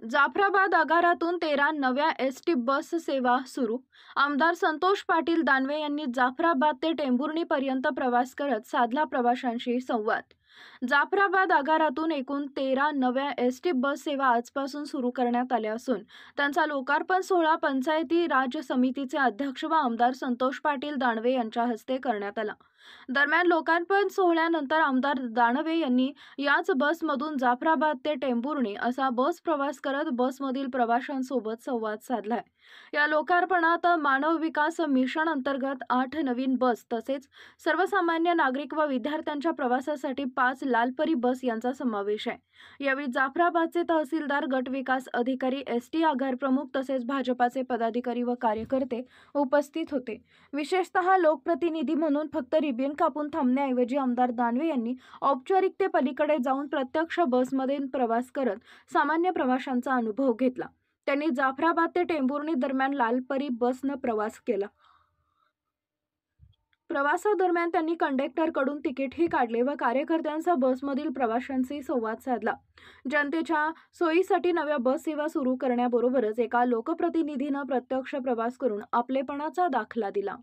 जाफराबाद आगारातून 13 नव्या ST bus सेवा सुरू. आमदार संतोष पाटील दानवे यांनी जाफराबाद ते टेंभुर्णीपर्यंत प्रवास करत साधला प्रवाशांशी संवाद. जाफराबाद आगारातून एकूण 13 नव्या एसटी बस सेवा आजपासून सुरू करण्यात आल्या असून त्यांचा लोकार्पण सोहळा पंचायती राज समितीचे अध्यक्ष व आमदार संतोष पाटील दानवे यांच्या हस्ते करण्यात आला. दरम्यान लोकार्पण सोहळ्यानंतर आमदार दानवे यांनी याच बसमधून जाफराबाद ते टेंभुर्णी असा बस प्रवास करत बसमधील प्रवाशांसोबत संवाद साधलाय. या लोकार्पणात मानव विकास मिशन अंतर्गत 8 नवीन बस तसेच सर्वसामान्य नागरिक व विद्यार्थ्यांच्या प्रवासासाठी 5 लालपरी बस यांचा समावेश आहे. यावेळी जाफराबादचे तहसीलदार, गट विकास अधिकारी, एसटी आगार प्रमुख तसेच भाजपाचे पदाधिकारी व कार्यकर्ते उपस्थित होते. विशेषतः लोकप्रतिनिधी म्हणून फक्त रिबीन कापून थांबण्याऐवजी आमदार दानवे यांनी औपचारिकतेपलीकडे जाऊन प्रत्यक्ष बसमध्ये प्रवास करत सामान्य प्रवाशांचा अनुभव घेतला. त्यांनी जाफराबाद ते टेंभुर्णी दरम्यान लालपरी बसनं प्रवास केला. प्रवासादरम्यान त्यांनी कंडक्टरकडून तिकीटही काढले व कार्यकर्त्यांसह बसमधील प्रवाशांशी संवाद साधला. जनतेच्या सोयीसाठी नव्या बस सेवा सुरू करण्याबरोबरच एका लोकप्रतिनिधीनं प्रत्यक्ष प्रवास करून आपलेपणाचा दाखला दिला.